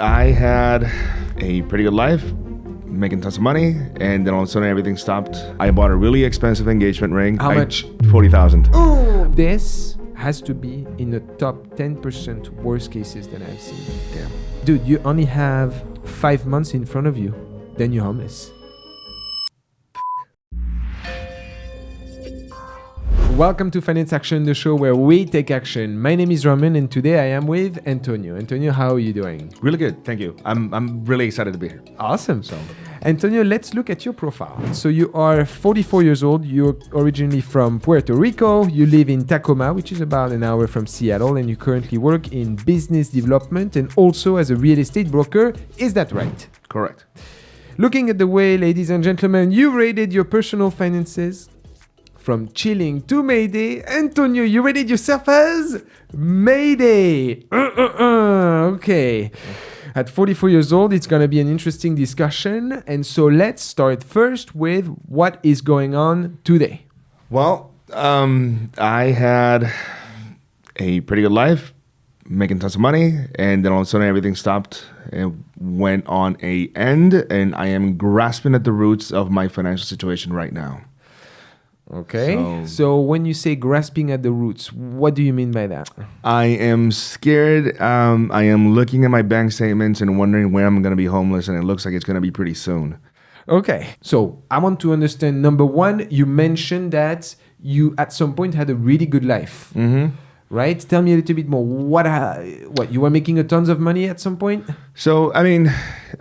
I had a pretty good life, making tons of money, and then all of a sudden everything stopped. I bought a really expensive engagement ring. How much? 40,000. This has to be in the top 10% worst cases that I've seen. Damn. Dude, you only have 5 months in front of you, then you're homeless. Welcome to Finance Action, the show where we take action. My name is Romain, and today I am with Antonio. Antonio, how are you doing? Really good, thank you. I'm really excited to be here. Awesome. Antonio, let's look at your profile. So you are 44 years old. You're originally from Puerto Rico. You live in Tacoma, which is about an hour from Seattle, and you currently work in business development and also as a real estate broker. Is that right? Correct. Looking at the way, ladies and gentlemen, you rated your personal finances from chilling to Mayday. Antonio, you rated yourself as Mayday. Okay. At 44 years old, it's going to be an interesting discussion. And so let's start first with what is going on today. Well, I had a pretty good life, making tons of money, and then all of a sudden everything stopped and went on a end, and I am grasping at the roots of my financial situation right now. Okay. So when you say grasping at the roots, what do you mean by that? I am scared. I am looking at my bank statements and wondering where I'm going to be homeless, and it looks like it's going to be pretty soon. Okay. So I want to understand, number one, you mentioned that you at some point had a really good life. Mm-hmm. Right? Tell me a little bit more. What you were making a tons of money at some point? So, I mean,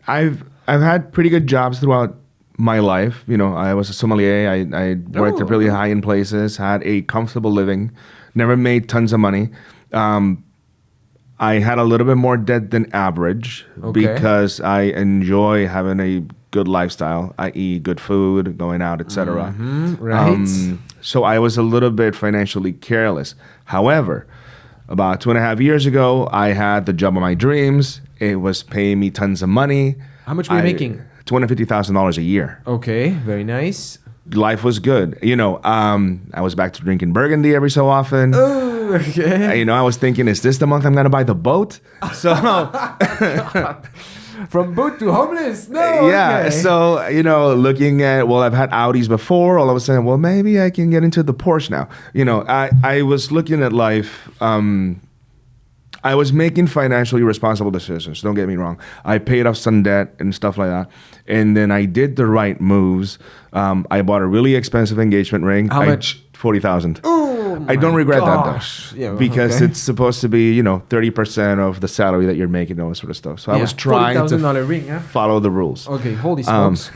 I've had pretty good jobs throughout my life. You know, I was a sommelier. I worked at really high-end places, had a comfortable living, never made tons of money. I had a little bit more debt than average because I enjoy having a good lifestyle, i.e. good food, going out, etc. Right. So I was a little bit financially careless. However, about 2.5 years ago, I had the job of my dreams. It was paying me tons of money. How much were you making? $250,000 a year. Okay, very nice. Life was good. You know, I was back to drinking Burgundy every so often. Okay. You know, I was thinking, is this the month I'm going to buy the boat? So, from boat to homeless? No. yeah. Okay. So, you know, looking at, well, I've had Audis before. All of a sudden, well, maybe I can get into the Porsche now. You know, I was looking at life. I was making financially responsible decisions. Don't get me wrong. I paid off some debt and stuff like that. And then I did the right moves. I bought a really expensive engagement ring. How much? 40,000. Oh, I don't regret that though. Yeah, because it's supposed to be, 30% of the salary that you're making, all that sort of stuff. So I was trying to ring, huh? follow the rules. Okay, holy smokes.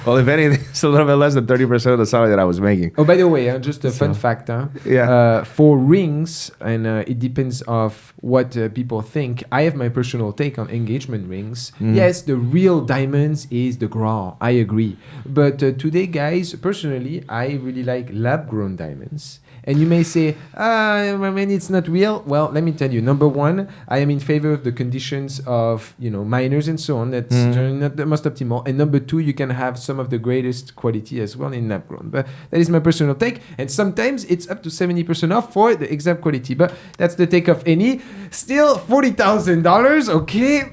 Well, if anything, it's a little bit less than 30% of the salary that I was making. Oh, by the way, just a fun fact. Yeah. For rings, and it depends of what people think. I have my personal take on engagement rings. Yes, the real diamonds is the Grand. I agree. But today, guys, personally, I really like lab-grown diamonds. And you may say, I mean, it's not real. Well, let me tell you. Number one, I am in favor of the conditions of, miners and so on. That's not the most optimal. And number two, you can have some of the greatest quality as well in lab grown. But that is my personal take. And sometimes it's up to 70% off for the exact quality. But that's the take of any. Still $40,000. Okay.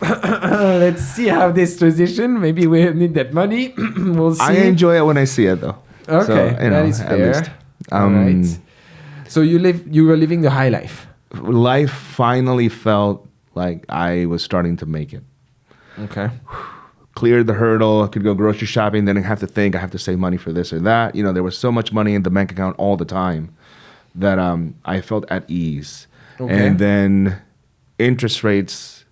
Let's see how this transition. Maybe we need that money. We'll see. I enjoy it when I see it though. Okay. So, that is fair. All right. So you were living the high life. Life finally felt like I was starting to make it. Okay. Cleared the hurdle. I could go grocery shopping. Didn't have to think I have to save money for this or that. There was so much money in the bank account all the time that I felt at ease. Okay. And then interest rates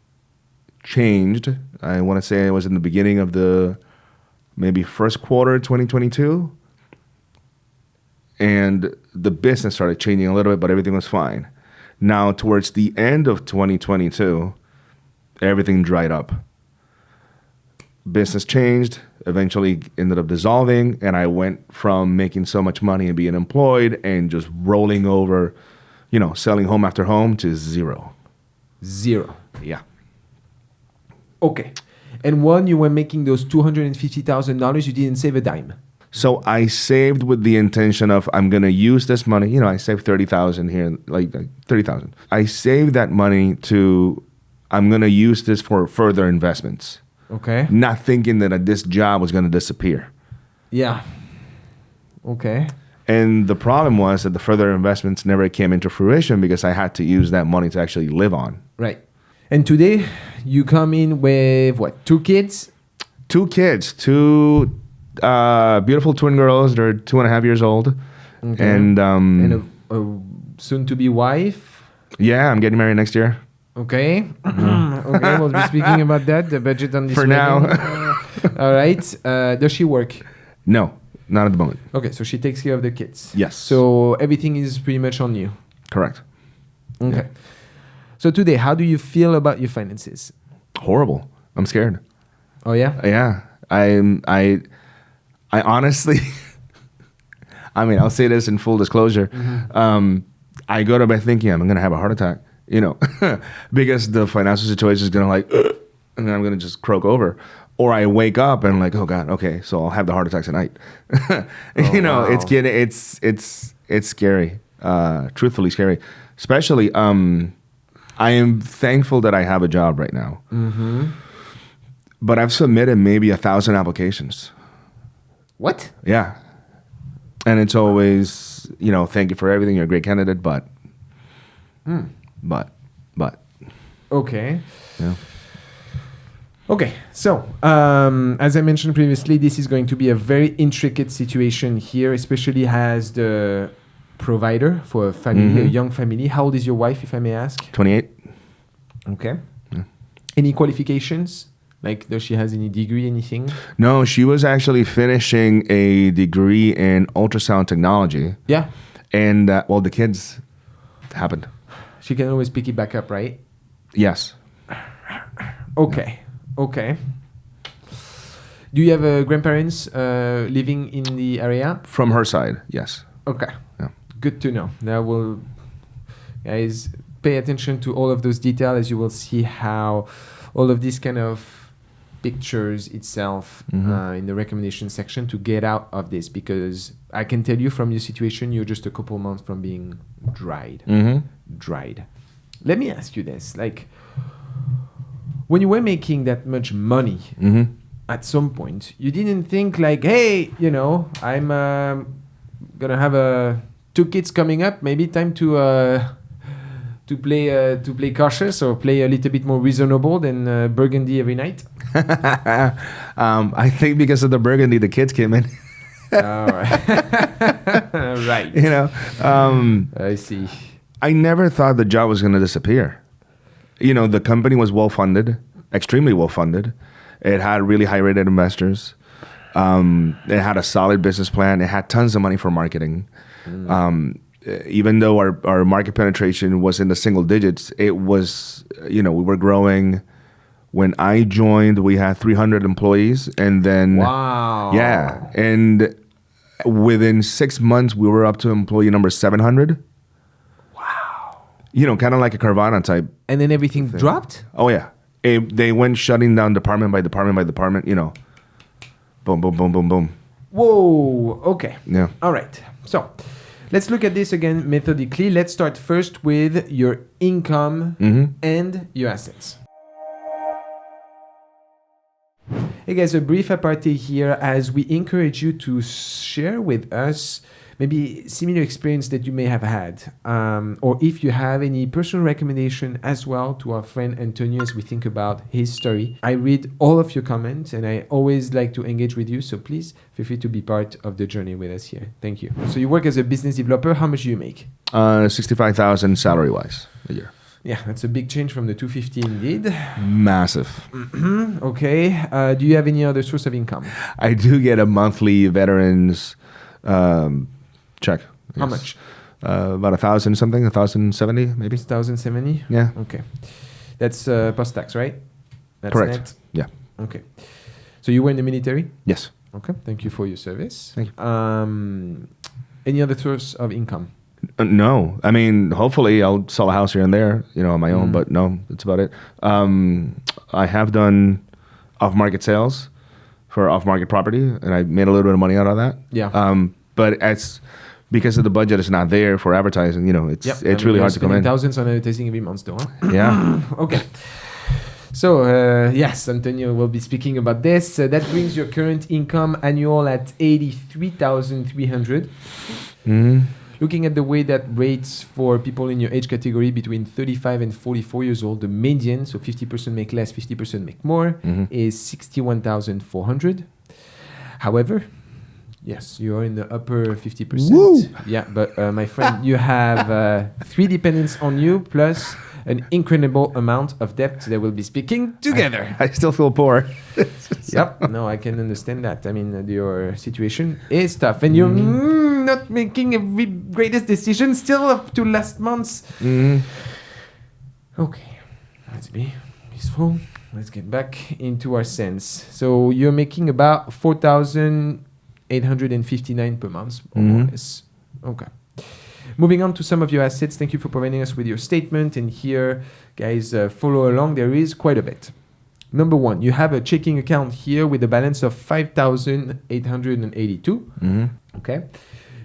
changed. I want to say it was in the beginning of the maybe first quarter 2022. And the business started changing a little bit, but everything was fine. Now, towards the end of 2022, everything dried up. Business changed, eventually ended up dissolving, and I went from making so much money and being employed and just rolling over, selling home after home to zero. Zero. Yeah. Okay. And when you were making those $250,000, you didn't save a dime. So I saved with the intention of I'm going to use this money. I saved 30,000 here, like 30,000. I saved that money to I'm going to use this for further investments. Okay. Not thinking that this job was going to disappear. Yeah. Okay. And the problem was that the further investments never came into fruition because I had to use that money to actually live on. Right. And today you come in with what? 2 kids? 2 kids, 2 beautiful twin girls. They're 2.5 years old. Okay. And a soon-to-be wife? yeah, I'm getting married next year. Okay. Okay, we'll be speaking about that, the budget on this For wedding. now. All right. Does she work? No, not at the moment. Okay, so she takes care of the kids. Yes. So everything is pretty much on you. Correct. Okay. Yeah. So today, how do you feel about your finances? Horrible. I'm scared. Oh yeah? Yeah. I honestly, I mean, I'll say this in full disclosure. I go to bed thinking I'm going to have a heart attack, because the financial situation is going to like, and then I'm going to just croak over. Or I wake up and like, oh God, okay, so I'll have the heart attack tonight. Wow. It's scary, truthfully scary. Especially, I am thankful that I have a job right now. But I've submitted maybe 1,000 applications. What? Yeah. And it's always, thank you for everything. You're a great candidate, but. Okay. Yeah. Okay, so as I mentioned previously, this is going to be a very intricate situation here, especially as the provider for a family, a young family. How old is your wife, if I may ask? 28. Okay. Yeah. Any qualifications? Like, does she has any degree, anything? No, she was actually finishing a degree in ultrasound technology. Yeah. And, the kids happened. She can always pick it back up, right? Yes. Okay. Okay. Do you have grandparents living in the area? From her side, yes. Okay. Yeah. Good to know. Now we'll, guys, pay attention to all of those details as you will see how all of these kind of pictures itself in the recommendation section to get out of this, because I can tell you from your situation, you're just a couple months from being dried. Dried. Let me ask you this. Like, when you were making that much money, at some point, you didn't think like, hey, I'm gonna have 2 kids coming up. Maybe time to play cautious or play a little bit more reasonable than Burgundy every night. I think because of the Burgundy, the kids came in. All right. Right. I see. I never thought the job was going to disappear. The company was well-funded, extremely well-funded. It had really high-rated investors. It had a solid business plan. It had tons of money for marketing. Even though our market penetration was in the single digits, it was, we were growing. When I joined, we had 300 employees. And then... Wow. Yeah. And within 6 months, we were up to employee number 700. Kind of like a Carvana type. And then everything dropped? Oh, yeah. They went shutting down department by department by department, Boom, boom, boom, boom, boom. Whoa. Okay. Yeah. All right. So let's look at this again methodically. Let's start first with your income and your assets. Hey guys, a brief apartheid here as we encourage you to share with us maybe similar experience that you may have had, or if you have any personal recommendation as well to our friend Antonio as we think about his story. I read all of your comments and I always like to engage with you, so please feel free to be part of the journey with us here. Thank you. So you work as a business developer. How much do you make? 65,000 salary-wise a year. Yeah, that's a big change from the 250 indeed. Massive. Okay. Do you have any other source of income? I do get a monthly veterans check. How much? About 1,000 something, 1,070 maybe. 1,070? Yeah. Okay. That's post-tax, right? That's correct. Net? Yeah. Okay. So you were in the military? Yes. Okay. Thank you for your service. Thank you. Any other source of income? No. I mean, hopefully I'll sell a house here and there, on my own, but no, that's about it. I have done off-market sales for off-market property, and I made a little bit of money out of that. Yeah. But it's because of the budget is not there for advertising, it's really hard to come in. Thousands on advertising every month, though. Huh? Yeah. Okay. So, yes, Antonio will be speaking about this. That brings your current income annual at 83,300. Looking at the way that rates for people in your age category between 35 and 44 years old, the median, so 50% make less, 50% make more, is 61,400. However, yes, you are in the upper 50%. Woo! Yeah, but my friend, you have 3 dependents on you plus an incredible amount of debt that we'll be speaking together. I still feel poor. Yep, no, I can understand that. I mean, your situation is tough, and you're not making every greatest decision still up to last month's. Okay, let's be peaceful. Let's get back into our sense. So you're making about 4,859 per month, more or less. Okay. Moving on to some of your assets. Thank you for providing us with your statement. And here, guys, follow along. There is quite a bit. Number 1, you have a checking account here with a balance of 5,882. Okay.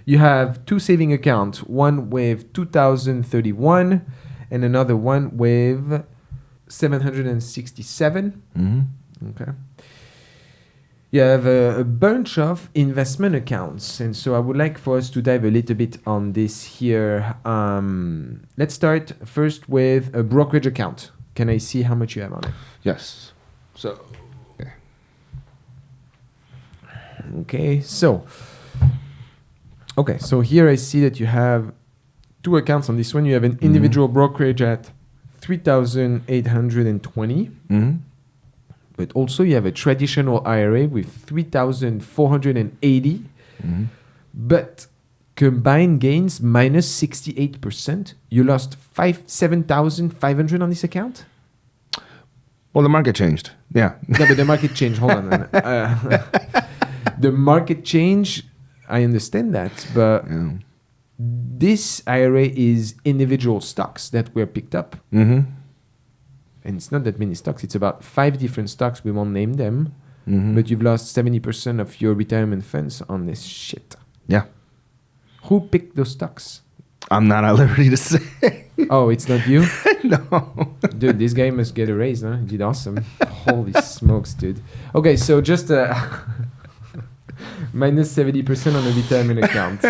You have 2 saving accounts, one with 2,031 and another one with 767. Okay. You have a bunch of investment accounts. And so I would like for us to dive a little bit on this here. Let's start first with a brokerage account. Can I see how much you have on it? Yes. So, Okay, so here I see that you have 2 accounts on this one. You have an individual brokerage at 3,820. But also you have a traditional IRA with 3,480. But combined gains minus 68%. You lost 7,500 on this account? well, the market changed. Yeah. Yeah, but the market changed. Hold on. The market change, I understand that. But this IRA is individual stocks that were picked up. And it's not that many stocks. It's about 5 different stocks. We won't name them. But you've lost 70% of your retirement funds on this shit. Yeah. Who picked those stocks? I'm not at liberty to say. Oh, it's not you? No. Dude, this guy must get a raise, huh? He did awesome. Holy smokes, dude. Okay, so just minus 70% on the retirement account.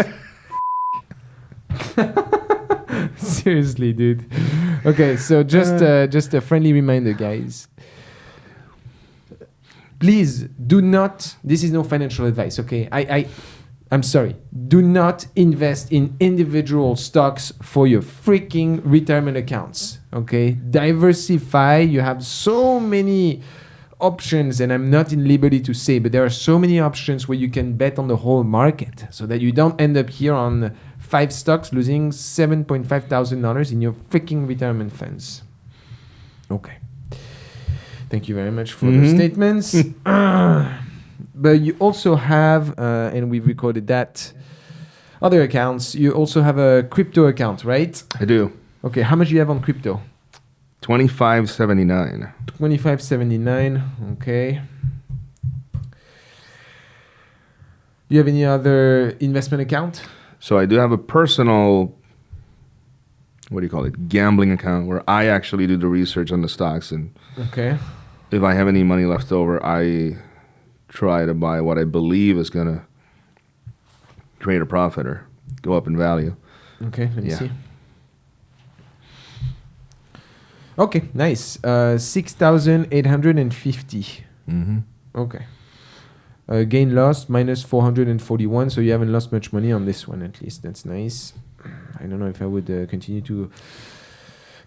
Seriously, dude. Okay, so just a friendly reminder, guys. Please do not. This is no financial advice, okay? I'm sorry. Do not invest in individual stocks for your freaking retirement accounts, okay? Diversify. You have so many options, and I'm not in liberty to say, but there are so many options where you can bet on the whole market so that you don't end up here on 5 stocks losing $7,500 in your freaking retirement funds. Okay. Thank you very much for the statements. But you also have, and we've recorded that, other accounts. You also have a crypto account, right? I do. Okay, how much do you have on crypto? $25.79. $25.79, okay. Do you have any other investment account? So I do have a personal, what do you call it, gambling account where I actually do the research on the stocks. And okay. if I have any money left over, I try to buy what I believe is going to create a profit or go up in value. Okay, let me see. Okay, nice. 6,850. Okay. Gain loss minus 441. So you haven't lost much money on this one, at least. That's nice. I don't know if I would continue to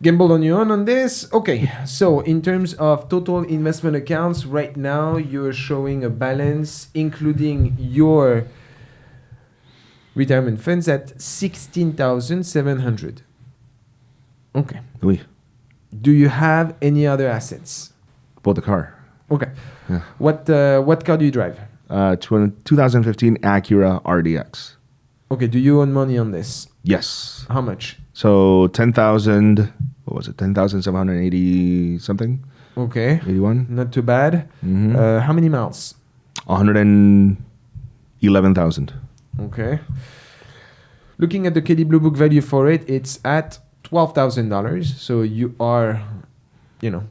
gamble on you on this. Okay, so in terms of total investment accounts, right now you're showing a balance, including your retirement funds, at 16,700. Okay. Oui. Do you have any other assets? Bought the car. Okay. Yeah. What car do you drive? 2015 Acura RDX. Okay. Do you own money on this? Yes. How much? So 10,000. What was it? 10,780 something. Okay. 81. Not too bad. How many miles? 111,000. Okay. Looking at the KD Blue Book value for it, it's at $12,000. So you are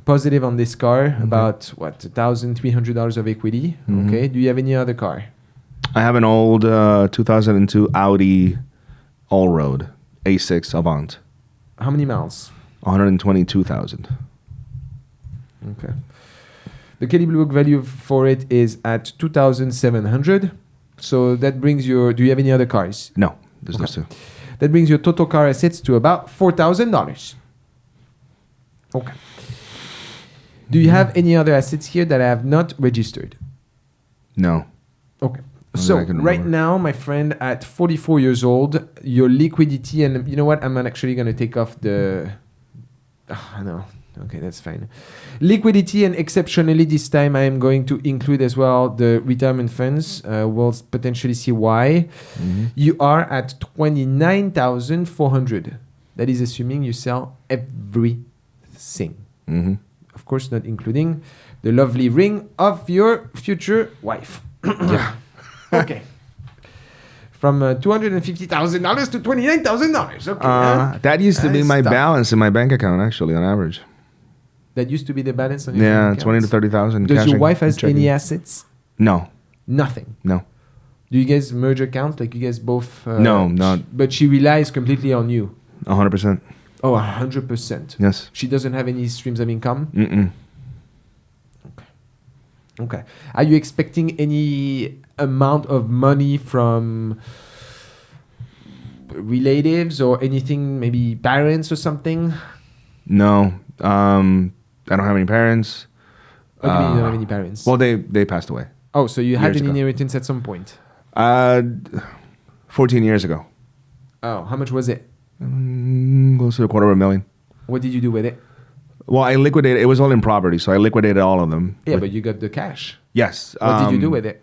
positive on this car, about what, $1,300 of equity. Okay. Do you have any other car? I have an old 2002 Audi Allroad A6 Avant. How many miles? 122,000. Okay. The Kelly Blue Book value for it is at 2,700. So that brings your. Do you have any other cars? No, there's those two. That brings your total car assets to about $4,000. Okay. Do you have any other assets here that I have not registered? No. Okay. Not So that I can right remember. now, my friend, at 44 years old, your liquidity, and you know what? I'm not actually going to take off the. No. Okay, that's fine. Liquidity, and exceptionally this time I am going to include as well the retirement funds. We'll potentially see why. You are at 29,400. That is assuming you sell everything. Of course, not including the lovely ring of your future wife. Yeah. Okay. From $250,000 to $29,000. Okay. That used to be That's my tough. balance in my bank account, actually, on average. That used to be the balance on your Yeah, bank 20 to accounts. 30,000. Does your cashing, wife has checking. any assets? No, Nothing. no. Do you guys merge accounts? Like you guys both? No, not- But she relies completely on you. 100%. Oh, 100%. Yes. She doesn't have any streams of income? Mm-mm. Okay. Are you expecting any amount of money from relatives or anything, maybe parents or something? No. I don't have any parents. What do you mean you don't have any parents? Well, they passed away. oh, so you had years an ago. inheritance at some point. 14 years ago. Oh, how much was it? Close to $250,000. What did you do with it? Well, I liquidated. It was all in property, so I liquidated all of them. Yeah, but you got the cash. Yes. What did you do with it?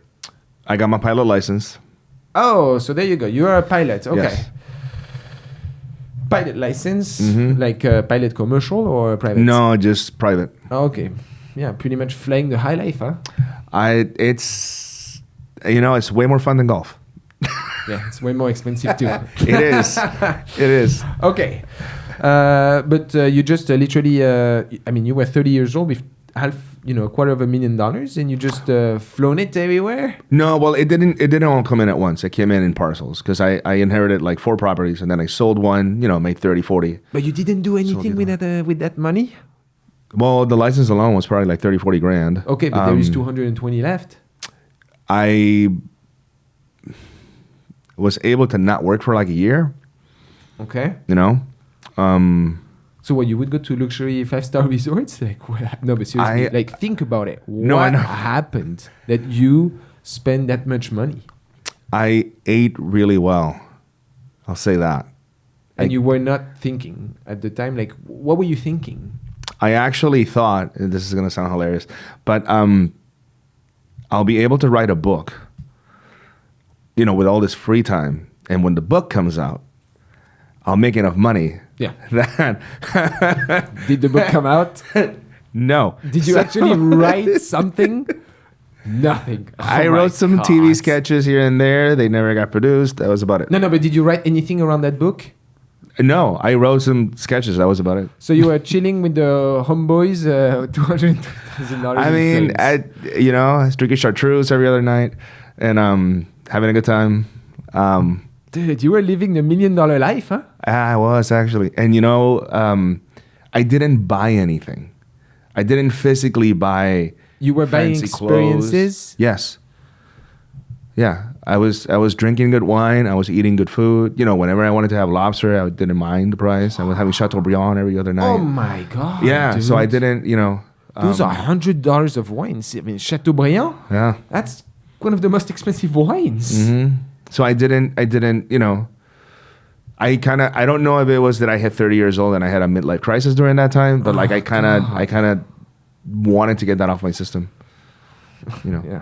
I got my pilot license. Oh, so there you go. You are a pilot. Okay. Yes. Pilot license, Mhm. like pilot commercial or private? No, just private. Oh, okay. Yeah, pretty much flying the high life, huh? It's it's way more fun than golf. Yeah, it's way more expensive too. It is. It is. Okay. But you just literally, you were 30 years old with $250,000 and you just flown it everywhere? No, well, it didn't all come in at once. It came in parcels because I inherited like 4 properties and then I sold one, made 30, 40. But you didn't do anything with that money? Well, the license alone was probably like 30, 40 grand. Okay, but there is 220 left. I was able to not work for like a year, Okay. So what, you would go to luxury 5-star resorts? Like, what? No, but seriously, think about it. No, I What know. happened that you spend that much money? I ate really well. I'll say that. And you were not thinking at the time, like, what were you thinking? I actually thought, and this is going to sound hilarious, but I'll be able to write a book, with all this free time. And when the book comes out, I'll make enough money. Yeah. That Did the book come out? no. Did you actually write something? Nothing. Oh I my wrote some God. TV sketches here and there. They never got produced. That was about it. No, but did you write anything around that book? No, I wrote some sketches. That was about it. So you were chilling with the homeboys, $220,000. I mean, I was drinking chartreuse every other night and having a good time. Dude, you were living the $1 million life, huh? I was actually. And I didn't buy anything. I didn't physically buy You were buying fancy experiences. clothes. Yes. Yeah. I was drinking good wine. I was eating good food. Whenever I wanted to have lobster, I didn't mind the price. I was having Chateaubriand every other night. Oh my God. Yeah. Dude. So I didn't, Those are $100 of wines. I mean, Chateaubriand, Yeah. that's one of the most expensive wines. Mm-hmm. So I didn't, I don't know if it was that I hit 30 years old and I had a midlife crisis during that time, but I kind of wanted to get that off my system. Yeah.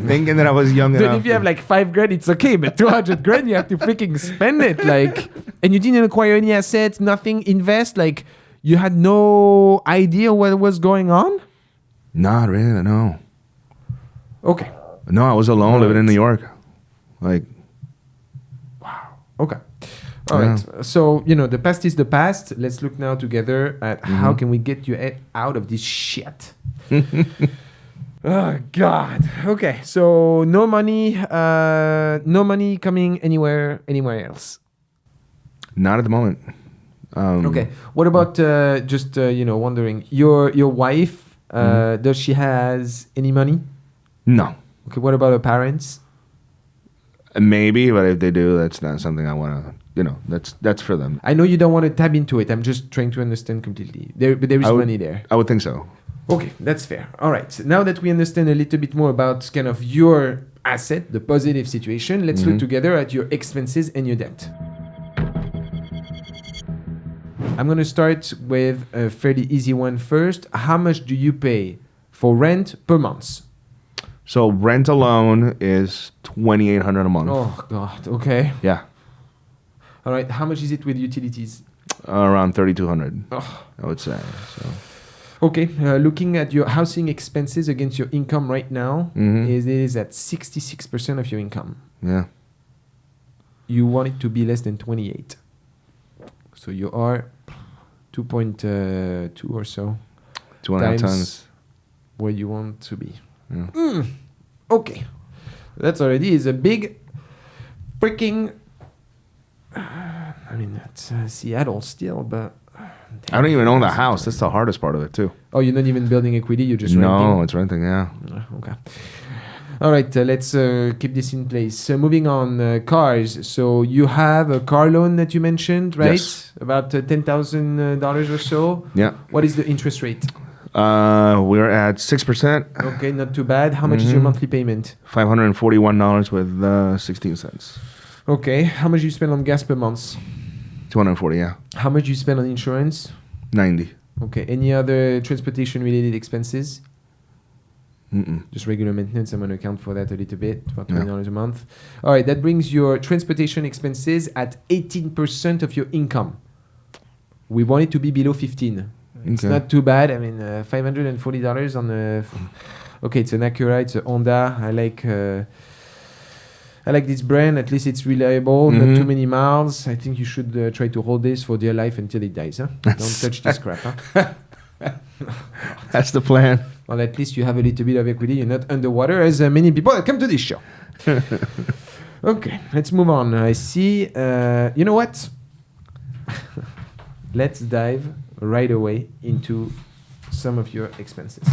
Thinking that I was young Dude, enough. if you have like $5,000, it's okay, but $200,000, you have to freaking spend it. And you didn't acquire any assets, nothing, invest. Like, you had no idea what was going on? Not really, no. Okay. No, I was alone living in Right. New York. Like, Okay. All right. So, the past is the past. Let's look now together at how can we get you out of this shit. Oh, God. Okay. So, no money coming anywhere else. Not at the moment. Okay. What about wondering your wife? Does she has any money? No. Okay. What about her parents? Maybe, but if they do, that's not something I want to. That's for them. I know you don't want to tap into it. I'm just trying to understand completely. But there is money there. I would think so. Okay, that's fair. All right. So now that we understand a little bit more about kind of your asset, the positive situation, let's look together at your expenses and your debt. I'm going to start with a fairly easy one first. How much do you pay for rent per month? So rent alone is $2,800 a month. Oh, God. Okay. Yeah. All right. How much is it with utilities? Around $3,200, Oh. I would say. So. Okay. Looking at your housing expenses against your income right now, it is at 66% of your income. Yeah. You want it to be less than 28. So you are 2.2 or so. 2.5 tons. Where you want to be. Yeah. Okay. That's already is a big freaking... that's Seattle still, but... I don't even own the house. That's the hardest part of it, too. Oh, you're not even building equity? You're just renting? No, it's renting, yeah. Okay. All right, let's keep this in place. Moving on, cars. So you have a car loan that you mentioned, right? Yes. About $10,000 or so. Yeah. What is the interest rate? We're at 6%. Okay, not too bad. How much is your monthly payment? $541 with 16 cents. Okay. How much do you spend on gas per month? $240, yeah. How much do you spend on insurance? $90. Okay. Any other transportation-related expenses? Mm-mm. Just regular maintenance. I'm going to account for that a little bit, about $20 a month. All right, that brings your transportation expenses at 18% of your income. We want it to be below 15. It's not too bad. $540 on a... Okay, it's an Acura, it's a Honda. I like this brand. At least it's reliable, not too many miles. I think you should try to hold this for dear life until it dies. Huh? Don't touch this crap. Huh? That's the plan. Well, at least you have a little bit of equity. You're not underwater as many people that come to this show. Okay, let's move on. I see. You know what? Let's dive right away into some of your expenses.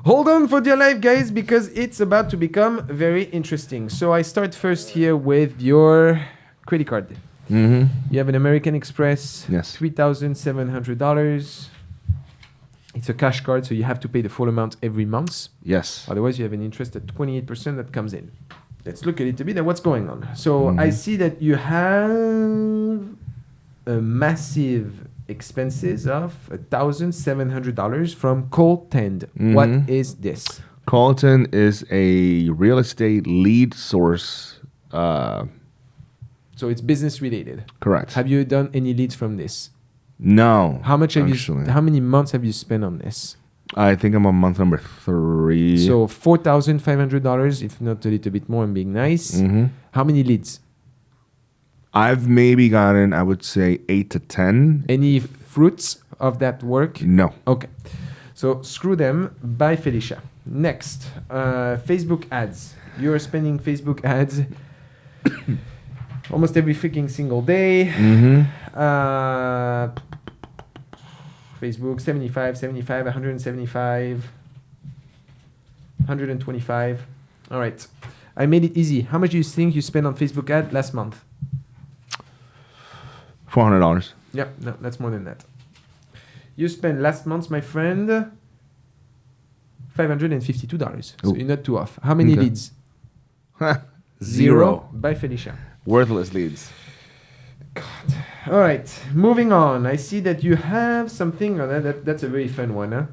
Hold on for dear life, guys, because it's about to become very interesting. So I start first here with your credit card. You have an American Express. Yes. $3,700. It's a cash card, so you have to pay the full amount every month. Yes. Otherwise, you have an interest at 28% that comes in. Let's look a little bit at what's going on. So I see that you have a massive expenses of $1,700 from Colton. What is this? Colton is a real estate lead source. So it's business related. Correct. Have you done any leads from this? No. How much have actually. How many months have you spent on this? I think I'm on month number 3. So $4,500, if not a little bit more, I'm being nice. How many leads? I've maybe gotten, I would say, 8 to 10. Any fruits of that work? No. Okay. So screw them. Bye, Felicia. Next, Facebook ads. You're spending Facebook ads almost every freaking single day. Facebook, 75, 175, 125. All right. I made it easy. How much do you think you spent on Facebook ad last month? $400. Yep, no, that's more than that. You spent last month, my friend, $552. So you're not too off. How many leads? Zero. Bye, Felicia. Worthless leads. God. All right, moving on. I see that you have something. That's a very fun one, huh?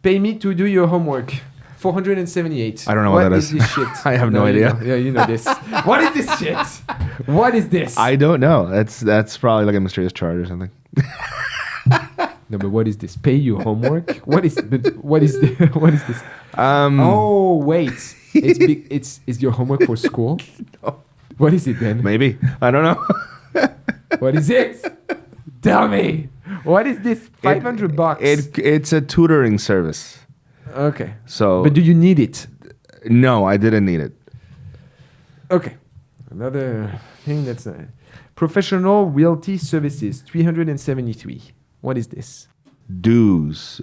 Pay me to do your homework. $478. I don't know what that is. What is this shit? I have no idea. You know this. What is this shit? What is this? I don't know. That's probably like a mysterious charge or something. No, but what is this? Pay you homework? What is this? Oh wait, it's your homework for school. No. What is it then? Maybe. I don't know. What is it? Tell me. What is this? $500. It's a tutoring service. Okay. So, But do you need it? no, I didn't need it. Okay. Another thing that's professional realty services, 373. What is this? Dues.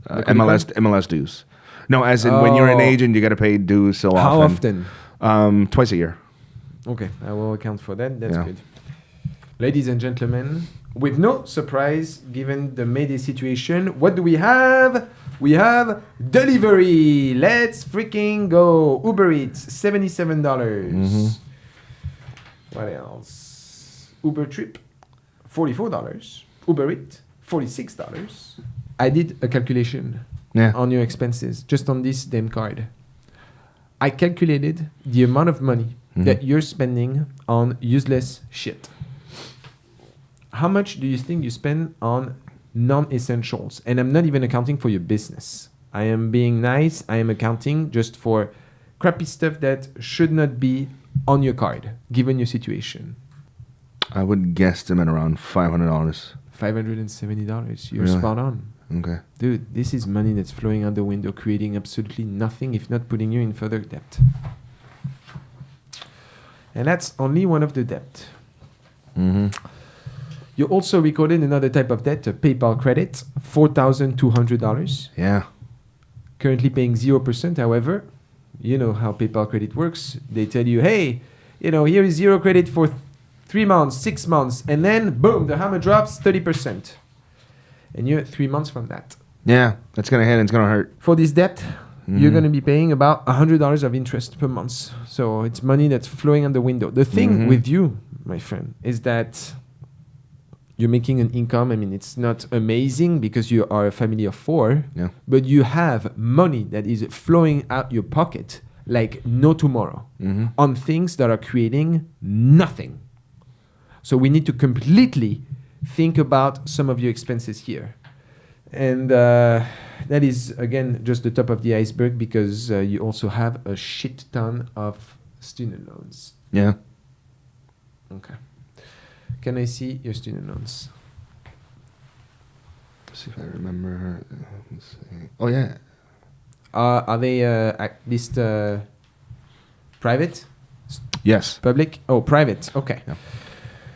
MLS dues. No, as in when you're an agent, you got to pay dues so How often. often? Twice a year. Okay, I will account for that. That's Yeah. good. Ladies and gentlemen, with no surprise, given the Mayday situation, what do we have? We have delivery. Let's freaking go. Uber Eats, $77. What else? Uber Trip, $44. Uber Eats, $46. I did a calculation on your expenses just on this damn card. I calculated the amount of money that you're spending on useless shit. How much do you think you spend on non-essentials? And I'm not even accounting for your business. I am being nice. I am accounting just for crappy stuff that should not be on your card, given your situation. I would guesstimate around $500. $570. You're Really? spot on. Okay. Dude, this is money that's flowing out the window, creating absolutely nothing, if not putting you in further debt. And that's only one of the debt. You also recorded another type of debt, a PayPal credit, $4,200. Yeah. Currently paying 0%. However, you know how PayPal credit works. They tell you, hey, here is 0 credit for 3 months, 6 months, and then boom, the hammer drops 30%. And you're 3 months from that. Yeah, that's going to hit and it's going to hurt. For this debt, you're going to be paying about $100 of interest per month. So it's money that's flowing out the window. The thing with you, my friend, is that you're making an income. I mean, it's not amazing because you are a family of 4, but you have money that is flowing out your pocket like no tomorrow on things that are creating nothing. So we need to completely think about some of your expenses here. And that is, again, just the top of the iceberg because you also have a shit ton of student loans. Yeah. Okay. Can I see your student loans? Let's see if I remember. Let's see. Oh, yeah. Are they at least private? Yes. Public? Oh, private. Okay. Yeah.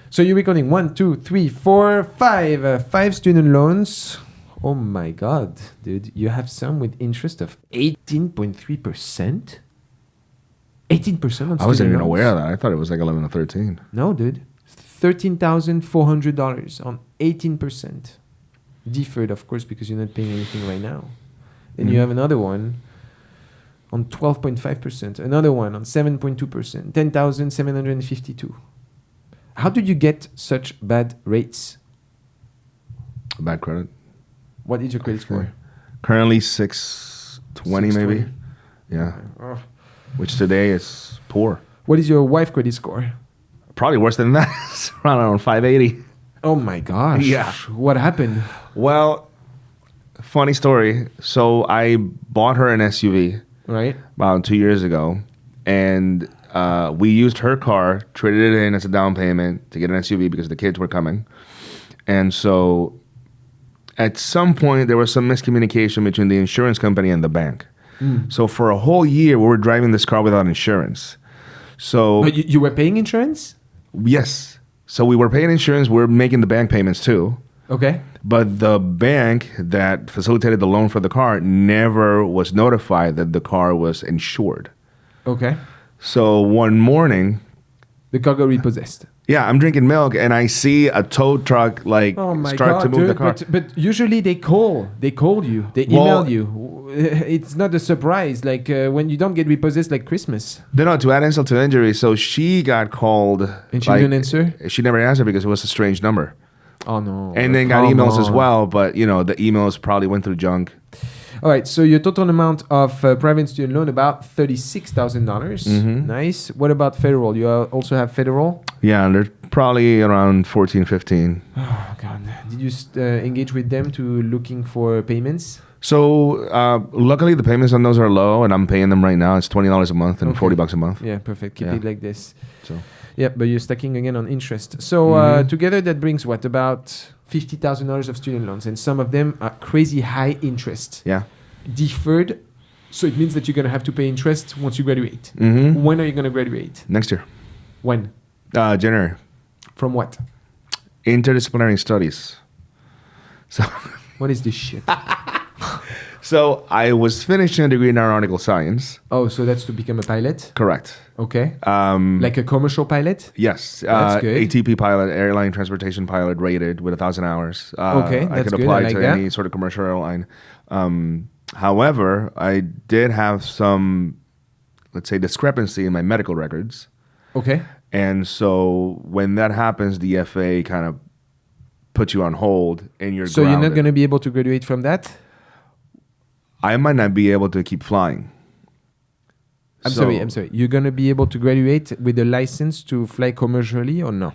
So you're recording 1, 2, 3, 4, 5. 5 student loans. Oh my God, dude. You have some with interest of 18.3%? 18% on student loans? I wasn't even aware of that. I thought it was like 11 or 13. No, dude. $13,400 on 18%. Deferred, of course, because you're not paying anything right now. Then you have another one on 12.5%. Another one on 7.2%. 10,752. How did you get such bad rates? Bad credit. What is your credit score? Currently 620 maybe. Yeah. Oh. Which today is poor. What is your wife credit score? Probably worse than that. It's around 580. Oh my gosh. Yeah. What happened? Well, funny story. So I bought her an SUV about 2 years ago. And we used her car, traded it in as a down payment to get an SUV because the kids were coming. And so at some point, there was some miscommunication between the insurance company and the bank. So for a whole year, we were driving this car without insurance. So But you were paying insurance? Yes. So we were paying insurance. We're making the bank payments too. Okay. But the bank that facilitated the loan for the car never was notified that the car was insured. Okay. So one morning, the car got repossessed. Yeah, I'm drinking milk and I see a tow truck start to move the car. But usually they call you, they email you. It's not a surprise like when you don't get repossessed like Christmas. No, to add insult to injury, so she got called. And she didn't answer? She never answered because it was a strange number. Oh no. And then got emails as well, but the emails probably went through junk. All right. So your total amount of private student loan about $36,000. Nice. What about federal? You also have federal? Yeah, and they're probably around 14, 15. Oh God! Did you engage with them to looking for payments? So luckily the payments on those are low, and I'm paying them right now. It's $20 a month and $40 a month. Yeah, perfect. Keep it like this. So. Yeah, but you're stacking again on interest. So together that brings what, about $50,000 of student loans, and some of them are crazy high interest. Yeah. Deferred, so it means that you're gonna have to pay interest once you graduate. When are you gonna graduate? Next year. When? January. From what? Interdisciplinary studies. So. What is this shit? So I was finishing a degree in aeronautical science. Oh, so that's to become a pilot? Correct. Okay. Like a commercial pilot? Yes. That's good. ATP pilot, airline transportation pilot, rated with 1,000 hours. Okay, that's I could good. apply I like to that. any sort of commercial airline. However, I did have some, let's say, discrepancy in my medical records. Okay. And so when that happens, the FAA kind of puts you on hold and you're So grounded. you're not going to be able to graduate from that? I might not be able to keep flying. I'm sorry. You're going to be able to graduate with a license to fly commercially or no?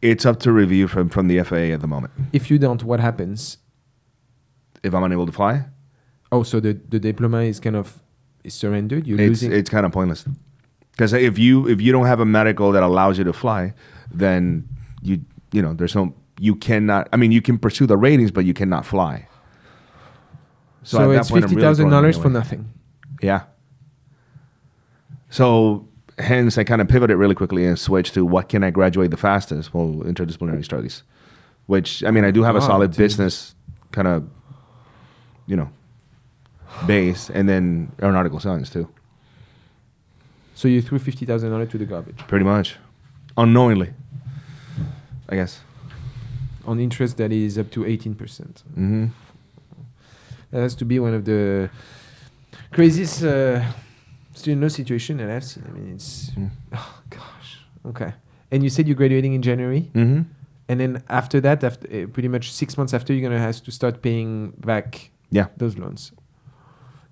It's up to review from the FAA at the moment. If you don't, what happens? If I'm unable to fly? Oh, so the diploma is kind of surrendered? You're losing? It's kind of pointless. Because if you don't have a medical that allows you to fly, then you cannot. I mean, you can pursue the ratings, but you cannot fly. So it's $50,000 for nothing. Yeah. So hence, I kind of pivoted really quickly and switched to what can I graduate the fastest? Well, interdisciplinary studies, which I mean, I do have a solid business kind of, base, and then aeronautical science too. So you threw $50,000 to the garbage. Pretty much, unknowingly, I guess. On interest that is up to 18%. That has to be one of the craziest student loan situation that I've seen. I mean, it's oh gosh. Okay. And you said you're graduating in January, and then after that, pretty much 6 months after, you're gonna have to start paying back those loans.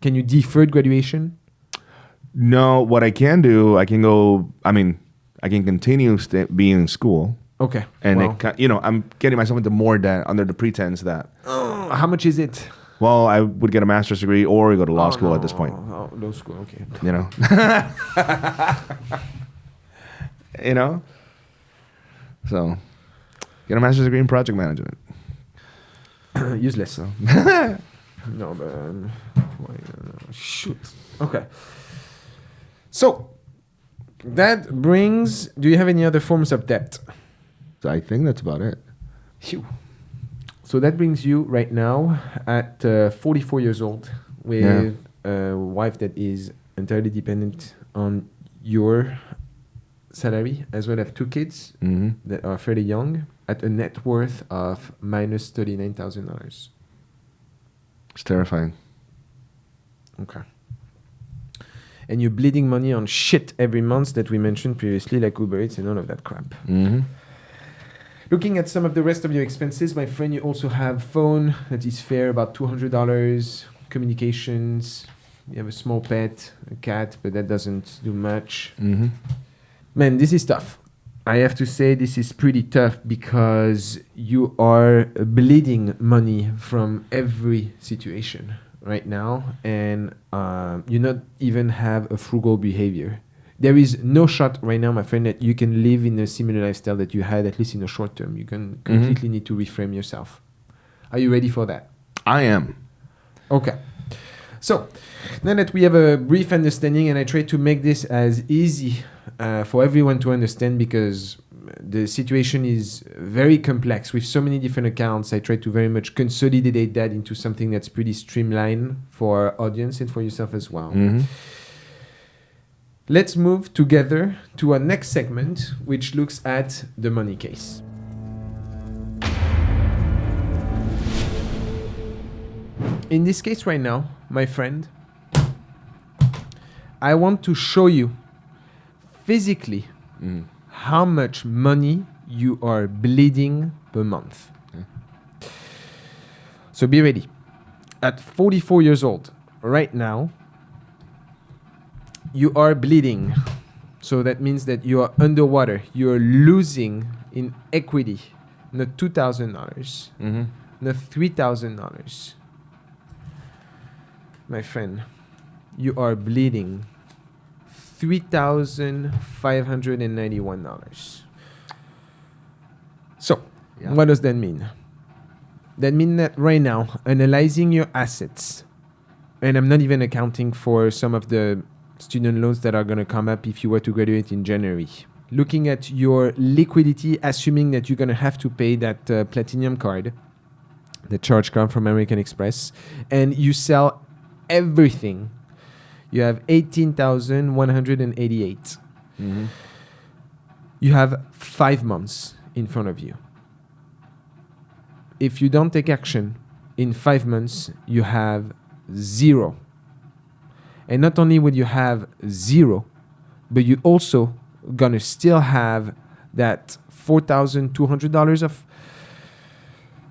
Can you defer graduation? No. What I can do, I can go. I mean, I can continue being in school. Okay. And I'm getting myself into more debt under the pretense that. How much is it? Well, I would get a master's degree or go to law school at this point. Oh, law school, okay. So, get a master's degree in project management. Useless. So. No, but shoot. Okay. So that brings. Do you have any other forms of debt? So I think that's about it. Phew. So that brings you right now at 44 years old with a wife that is entirely dependent on your salary, as well as 2 kids that are fairly young, at a net worth of minus $39,000. It's terrifying. Okay. And you're bleeding money on shit every month that we mentioned previously, like Uber Eats and all of that crap. Looking at some of the rest of your expenses, my friend, you also have phone that is fair, about $200, communications, you have a small pet, a cat, but that doesn't do much. Man, this is tough. I have to say this is pretty tough because you are bleeding money from every situation right now, and you not even have a frugal behavior. There is no shot right now, my friend, that you can live in a similar lifestyle that you had, at least in the short term. You can completely need to reframe yourself. Are you ready for that? I am. Okay. So, now that we have a brief understanding, and I try to make this as easy for everyone to understand because the situation is very complex with so many different accounts. I try to very much consolidate that into something that's pretty streamlined for our audience and for yourself as well. Let's move together to our next segment, which looks at the money case. In this case right now, my friend, I want to show you physically how much money you are bleeding per month. So be ready. at 44 years old, right now, you are bleeding. So that means that you are underwater. You are losing in equity, not $2,000, not $3,000. My friend, you are bleeding $3,591. So, what does that mean? That means that right now, analyzing your assets, and I'm not even accounting for some of the student loans that are going to come up if you were to graduate in January. Looking at your liquidity, assuming that you're going to have to pay that platinum card, the charge card from American Express, and you sell everything, you have 18,188. You have 5 months in front of you. If you don't take action, in 5 months, you have zero. And not only will you have zero, but you also gonna still have that $4,200 of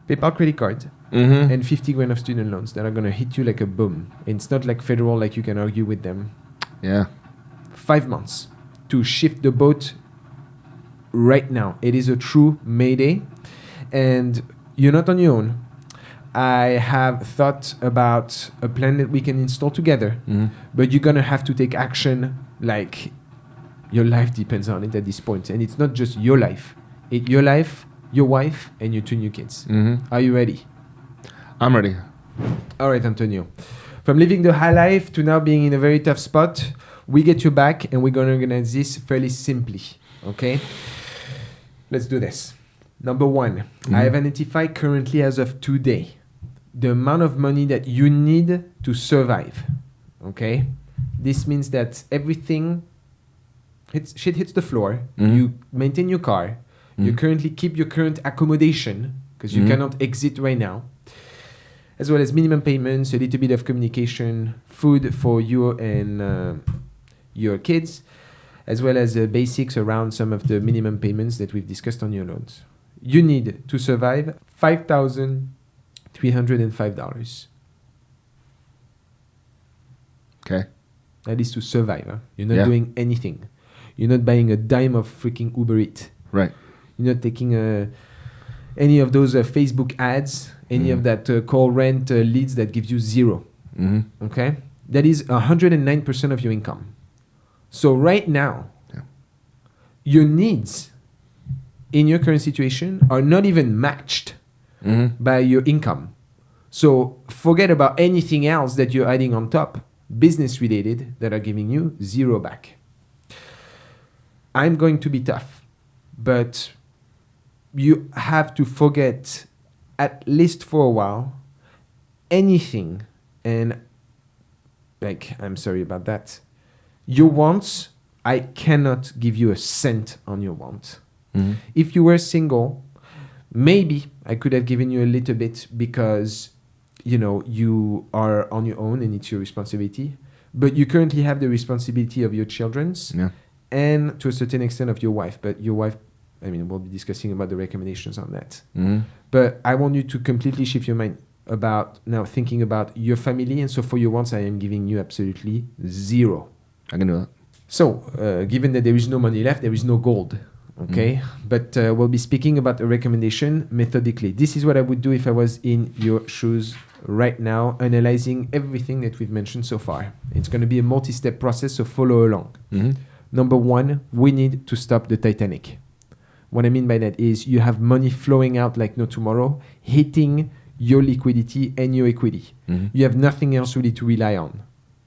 PayPal credit card and 50 grand of student loans that are gonna hit you like a boom. And it's not like federal, like you can argue with them. Yeah. 5 months to shift the boat right now. It is a true mayday, and you're not on your own. I have thought about a plan that we can install together, but you're gonna have to take action like your life depends on it at this point. And it's not just your life. It's your life, your wife, and your 2 new kids. Are you ready? I'm ready. All right, Antonio. From living the high life to now being in a very tough spot, we get you back and we're gonna organize this fairly simply, okay? Let's do this. Number 1, I have identified currently as of today the amount of money that you need to survive, okay? This means that everything, shit hits the floor, you maintain your car, you currently keep your current accommodation, because you cannot exit right now, as well as minimum payments, a little bit of communication, food for you and your kids, as well as basics around some of the minimum payments that we've discussed on your loans. You need to survive $5,305. Okay. That is to survive. Huh? You're not doing anything. You're not buying a dime of freaking Uber Eats. Right. You're not taking any of those Facebook ads, any of that call rent leads that gives you zero. Okay? That is 109% of your income. So right now, your needs in your current situation are not even matched by your income. So forget about anything else that you're adding on top, business related, that are giving you zero back. I'm going to be tough, but you have to forget, at least for a while, anything. And like, I'm sorry about that. Your wants, I cannot give you a cent on your wants. If you were single, maybe I could have given you a little bit because, you know, you are on your own and it's your responsibility. But you currently have the responsibility of your children's and to a certain extent of your wife. But your wife, I mean, we'll be discussing about the recommendations on that. But I want you to completely shift your mind about now thinking about your family. And so for your wants, I am giving you absolutely zero. I can do that. So given that there is no money left, there is no gold. Okay, but we'll be speaking about a recommendation methodically. This is what I would do if I was in your shoes right now, analyzing everything that we've mentioned so far. It's going to be a multi-step process, so follow along. Number 1, we need to stop the Titanic. What I mean by that is you have money flowing out like no tomorrow, hitting your liquidity and your equity. You have nothing else really to rely on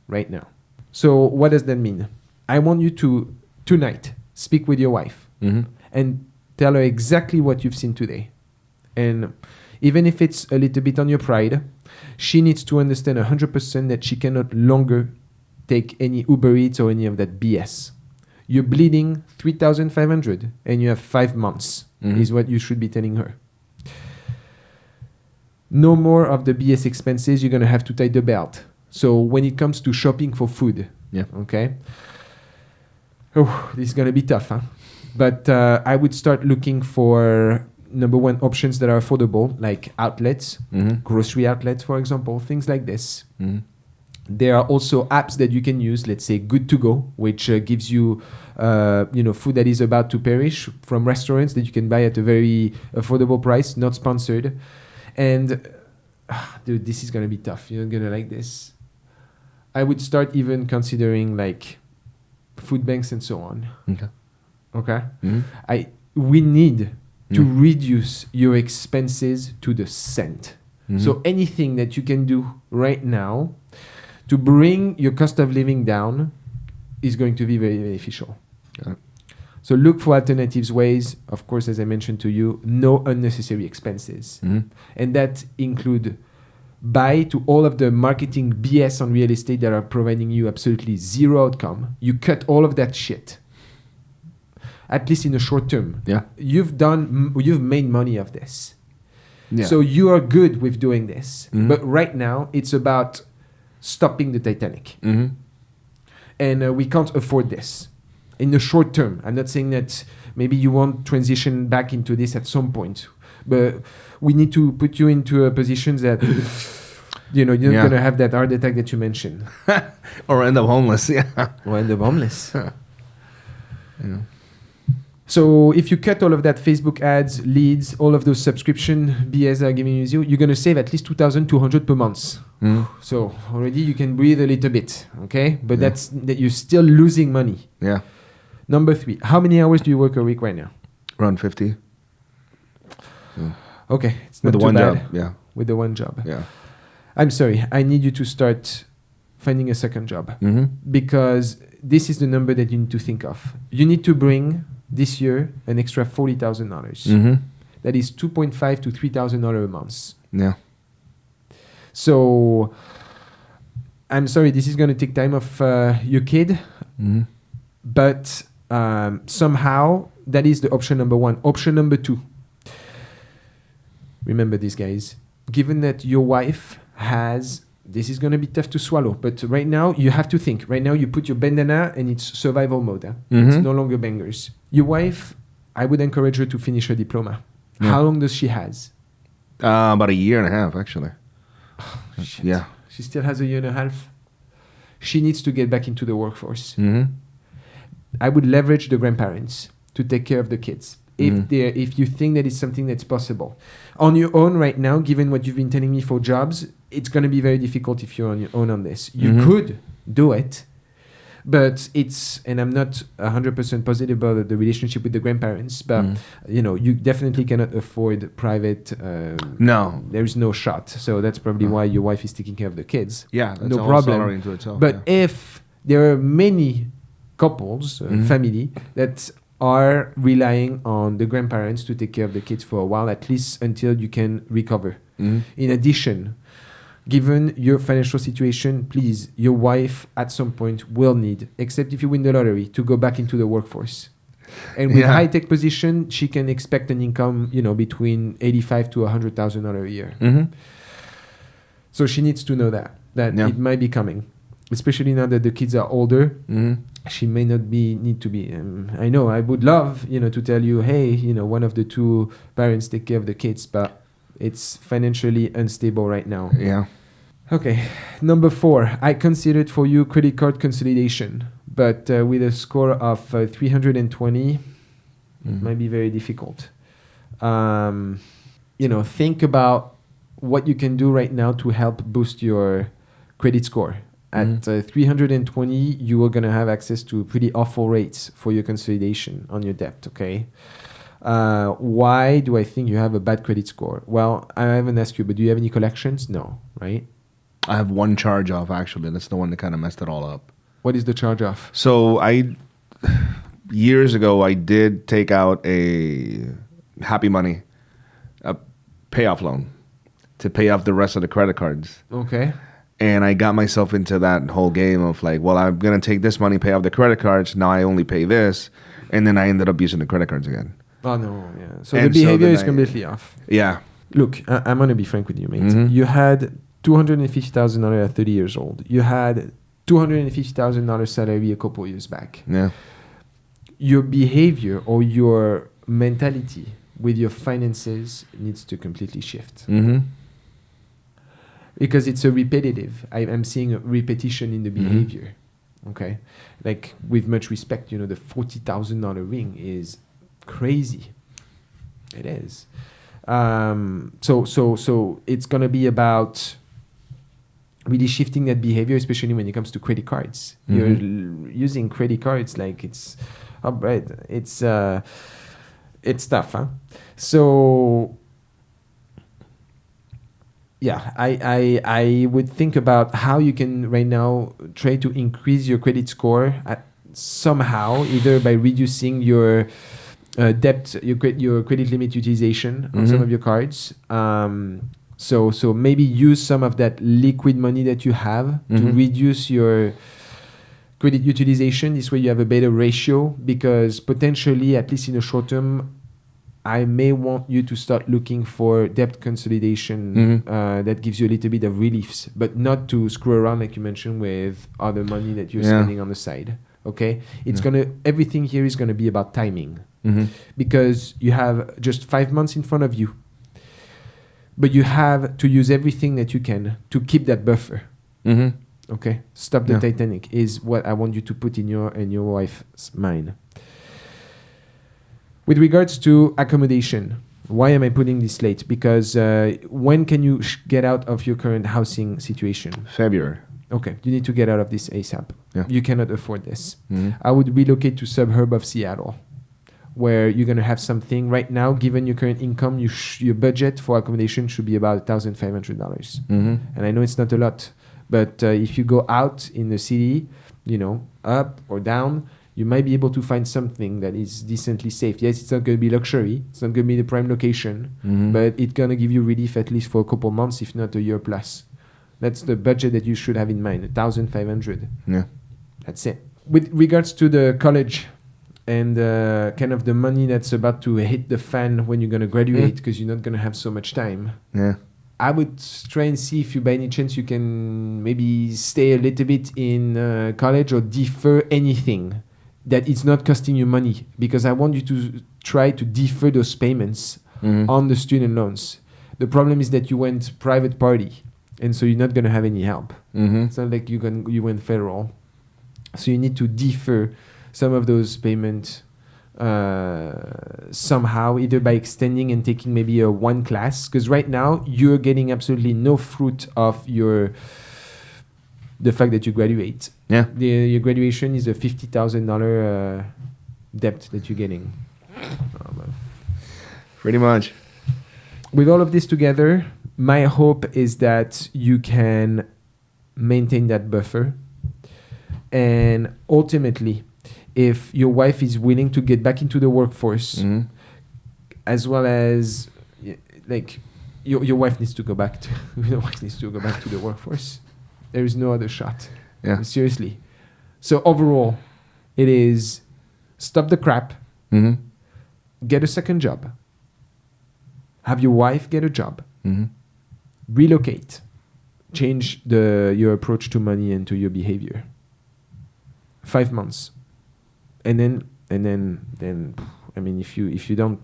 right now. So what does that mean? I want you to, tonight, speak with your wife. And tell her exactly what you've seen today. And even if it's a little bit on your pride, she needs to understand 100% that she cannot longer take any Uber Eats or any of that BS. You're bleeding 3,500 and you have 5 months is what you should be telling her. No more of the BS expenses. You're going to have to tie the belt. So when it comes to shopping for food, okay? Oh, this is going to be tough, huh? But I would start looking for number one, options that are affordable, like outlets, grocery outlets, for example, things like this. There are also apps that you can use, let's say Good to Go, which gives you, food that is about to perish from restaurants that you can buy at a very affordable price, not sponsored. And, dude, this is going to be tough. You're going to like this. I would start even considering like food banks and so on. Okay? We need to reduce your expenses to the cent. So anything that you can do right now to bring your cost of living down is going to be very beneficial. So look for alternatives ways. Of course, as I mentioned to you, no unnecessary expenses. And that include buy to all of the marketing BS on real estate that are providing you absolutely zero outcome. You cut all of that shit. At least in the short term. You've made money of this. So you are good with doing this. But right now, it's about stopping the Titanic. And we can't afford this in the short term. I'm not saying that maybe you won't transition back into this at some point, but we need to put you into a position that you're not going to have that heart attack that you mentioned. Or end up homeless. Or end up homeless. So if you cut all of that Facebook ads, leads, all of those subscription BS are giving you, you're going to save at least $2,200 per month. So already you can breathe a little bit, okay? But that you're still losing money. Number 3, how many hours do you work a week right now? Around 50. Okay, it's not with the too one bad. job. With the one job. I'm sorry, I need you to start finding a second job because this is the number that you need to think of. You need to bring this year an extra $40,000. That is $2,500 to $3,000 a month. So I'm sorry, this is going to take time of your kid, but somehow that is the option number 1. Option number 2. Remember this, guys. Given that your wife has, this is going to be tough to swallow, but right now you have to think. Right now you put your bandana and it's survival mode. It's no longer bangers. Your wife, I would encourage her to finish her diploma. How long does she has? About a year and a half, actually. Shit. She still has a year and a half. She needs to get back into the workforce. I would leverage the grandparents to take care of the kids. If you think that it's something that's possible. On your own right now, given what you've been telling me for jobs, it's going to be very difficult if you're on your own on this. You could do it, but and I'm not 100% positive about the relationship with the grandparents, but you definitely cannot afford private. No. There's no shot. So that's probably why your wife is taking care of the kids. That's no problem. Into itself, but if there are many couples, family, that are relying on the grandparents to take care of the kids for a while, at least until you can recover. In addition, given your financial situation, please, your wife at some point will need, except if you win the lottery, to go back into the workforce. And with high-tech position, she can expect an income, between $85,000 to $100,000 a year. So she needs to know that it might be coming, especially now that the kids are older. She may not need to be. I know I would love, to tell you, hey, one of the two parents take care of the kids, but it's financially unstable right now. Okay. Number 4, I considered for you credit card consolidation, but with a score of 320, it might be very difficult. Think about what you can do right now to help boost your credit score. At 320, you are going to have access to pretty awful rates for your consolidation on your debt, okay? Why do I think you have a bad credit score? Well, I haven't asked you, but do you have any collections? No, right? I have one charge off, actually. That's the one that kind of messed it all up. What is the charge off? So years ago, I did take out a Happy Money, a payoff loan to pay off the rest of the credit cards. Okay. And I got myself into that whole game of like, well, I'm going to take this money, pay off the credit cards. Now I only pay this. And then I ended up using the credit cards again. Oh, no. Yeah. So the behavior is completely off. Yeah. Look, I'm going to be frank with you, mate. You had $250,000 at 30 years old. You had $250,000 salary a couple years back. Yeah. Your behavior or your mentality with your finances needs to completely shift. Mm-hmm. Because it's a repetitive. I'm seeing a repetition in the behavior. Okay, like with much respect, the $40,000 ring is crazy. It is. So it's gonna be about really shifting that behavior, especially when it comes to credit cards. You're using credit cards like it's, right? It's tough, huh? So. Yeah, I would think about how you can right now try to increase your credit score somehow, either by reducing your debt, your credit limit utilization on some of your cards. So maybe use some of that liquid money that you have to reduce your credit utilization. This way you have a better ratio, because potentially, at least in the short term, I may want you to start looking for debt consolidation that gives you a little bit of reliefs, but not to screw around like you mentioned with other money that you're spending on the side. Okay, everything here is gonna be about timing, because you have just 5 months in front of you, but you have to use everything that you can to keep that buffer. Okay, stop the Titanic is what I want you to put in your wife's mind. With regards to accommodation, why am I putting this late? Because when can you get out of your current housing situation? February. Okay, you need to get out of this ASAP. Yeah. You cannot afford this. I would relocate to suburb of Seattle, where you're going to have something. Right now, given your current income, your budget for accommodation should be about $1,500. And I know it's not a lot, but if you go out in the city, up or down, you might be able to find something that is decently safe. Yes, it's not going to be luxury. It's not going to be the prime location, but it's going to give you relief at least for a couple months, if not a year plus. That's the budget that you should have in mind, $1,500. Yeah. That's it. With regards to the college and kind of the money that's about to hit the fan when you're going to graduate, because you're not going to have so much time. Yeah. I would try and see if you, by any chance, you can maybe stay a little bit in college or defer anything that it's not costing you money, because I want you to try to defer those payments on the student loans. The problem is that you went private party, and so you're not going to have any help. It's not like you went federal. So you need to defer some of those payments somehow, either by extending and taking maybe a one class, because right now you're getting absolutely no fruit of the fact that you graduate. Yeah. Your graduation is a $50,000 debt that you're getting. Pretty much. With all of this together, my hope is that you can maintain that buffer. And ultimately, if your wife is willing to get back into the workforce, as well as like your wife needs to go back to the workforce. There is no other shot. Yeah. Seriously. So overall, it is stop the crap, get a second job, have your wife get a job, relocate, change your approach to money and to your behavior. 5 months, and then I mean, if you don't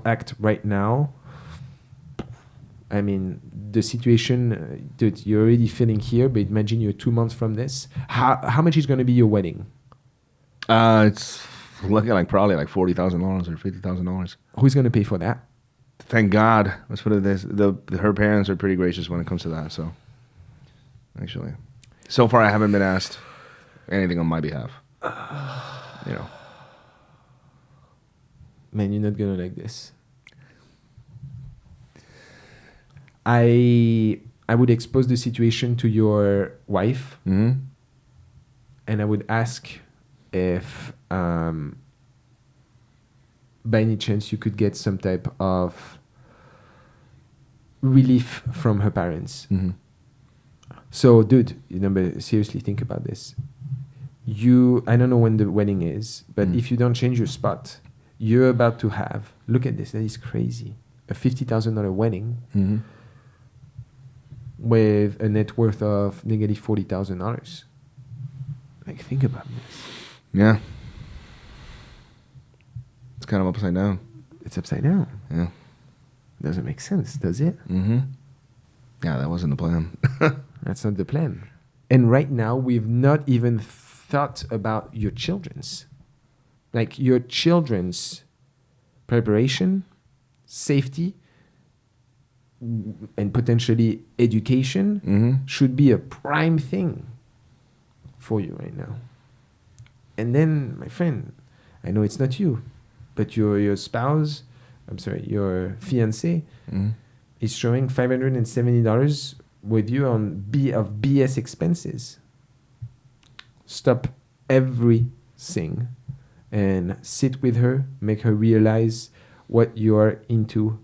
act right now, I mean, the situation that you're already feeling here, but imagine you're 2 months from this. How much is going to be your wedding? It's looking like probably like $40,000 or $50,000. Who's going to pay for that? Thank God. Let's put it this: her parents are pretty gracious when it comes to that. So, actually, so far I haven't been asked anything on my behalf. Man, you're not gonna like this. I would expose the situation to your wife, and I would ask if by any chance you could get some type of relief from her parents. So, dude, seriously think about this. I don't know when the wedding is, but if you don't change your spot, you're about to have, look at this, that is crazy, a $50,000 wedding with a net worth of negative $40,000. Like, think about this. Yeah. It's kind of upside down. It's upside down. Yeah. Doesn't make sense, does it? Mm-hmm. Yeah, that wasn't the plan. That's not the plan. And right now, we've not even thought about your children's. Like your children's preparation, safety, and potentially education should be a prime thing for you right now. And then, my friend, I know it's not you, but your spouse, your fiancé is showing $570 with you on BS expenses. Stop everything and sit with her, make her realize what you are into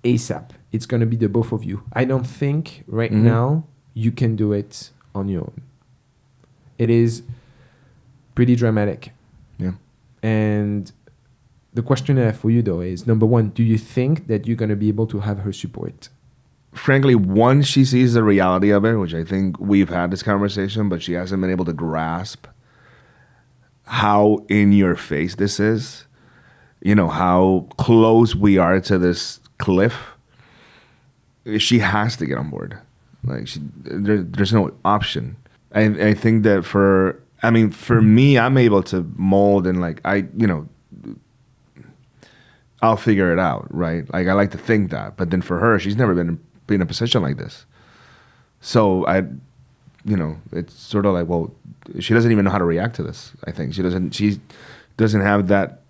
ASAP. It's going to be the both of you. I don't think right now you can do it on your own. It is pretty dramatic. Yeah. And the question I have for you, though, is number one, do you think that you're going to be able to have her support? Frankly, once she sees the reality of it, which I think we've had this conversation, but she hasn't been able to grasp how in your face this is, how close we are to this cliff. She has to get on board. Like there's no option. I think that for me, I'm able to mold and I'll figure it out, right? Like I like to think that, but then for her, she's never been in a position like this. So it's sort of like, well, she doesn't even know how to react to this. I think she doesn't have that,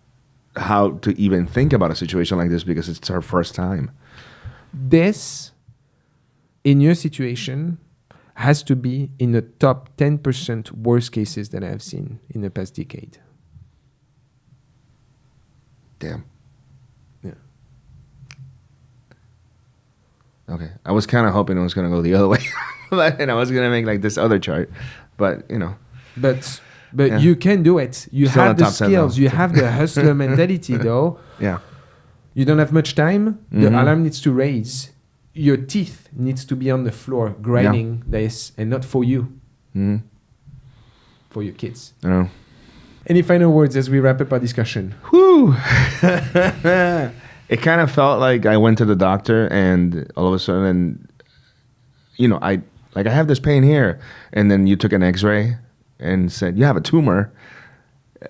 how to even think about a situation like this because it's her first time. This, in your situation, has to be in the top 10% worst cases that I've seen in the past decade. Damn. Yeah. Okay. I was kind of hoping it was going to go the other way. And I was going to make like this other chart. But, But yeah. You can do it. You Still have the top 10 skills. though. You have the hustler mentality, though. Yeah. You don't have much time. The alarm needs to raise. Your teeth needs to be on the floor grinding this, and not for you. For your kids. I know. Any final words as we wrap up our discussion? Whew. It kind of felt like I went to the doctor and all of a sudden, I have this pain here. And then you took an x-ray and said, you have a tumor.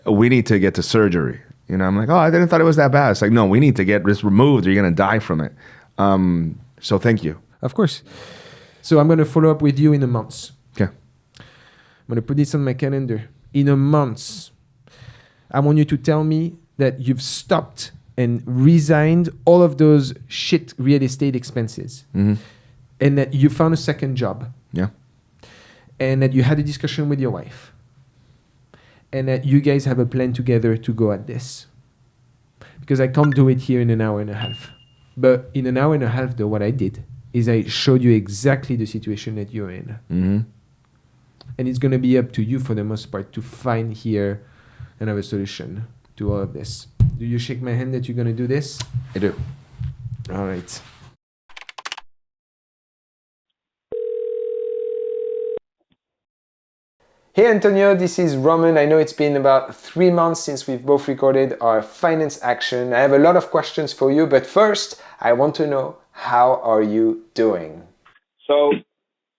We need to get to surgery. I'm like, oh, I didn't thought it was that bad. It's like, no, we need to get this removed or you're going to die from it. So thank you. Of course. So I'm going to follow up with you in a month. Okay. I'm going to put this on my calendar. In a month, I want you to tell me that you've stopped and resigned all of those shit real estate expenses. And that you found a second job. Yeah. And that you had a discussion with your wife. And that you guys have a plan together to go at this. Because I can't do it here in an hour and a half. But in an hour and a half, though, what I did is I showed you exactly the situation that you're in. And it's going to be up to you, for the most part, to find here another solution to all of this. Do you shake my hand that you're going to do this? I do. All right. Hey Antonio, this is Romain. I know it's been about 3 months since we've both recorded our finance action. I have a lot of questions for you, but first, I want to know, how are you doing? So,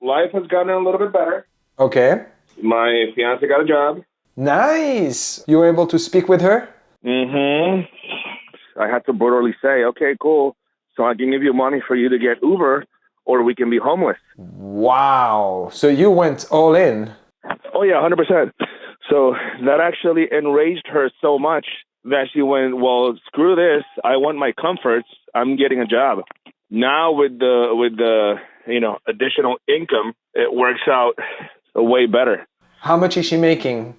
life has gotten a little bit better. Okay. My fiance got a job. Nice. You were able to speak with her? I had to brutally say, okay, cool. So I can give you money for you to get Uber, or we can be homeless. Wow. So you went all in. Oh, yeah, 100%. So that actually enraged her so much that she went, well, screw this. I want my comforts. I'm getting a job. Now with the additional income, it works out way better. How much is she making?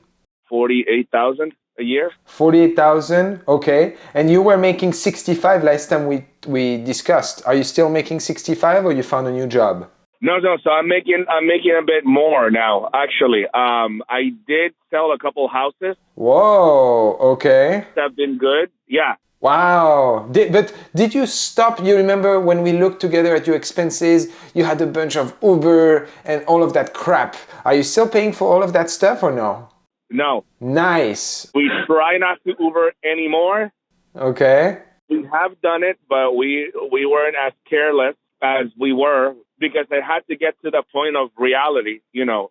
$48,000 a year. 48,000. Okay. And you were making 65 last time we discussed. Are you still making 65 or you found a new job? No. So I'm making a bit more now. Actually, I did sell a couple houses. Whoa. Okay. Have been good. Yeah. Wow. But did you stop? You remember when we looked together at your expenses, you had a bunch of Uber and all of that crap. Are you still paying for all of that stuff or no? No. Nice. We try not to Uber anymore. Okay. We have done it, but we weren't as careless as we were because it had to get to the point of reality,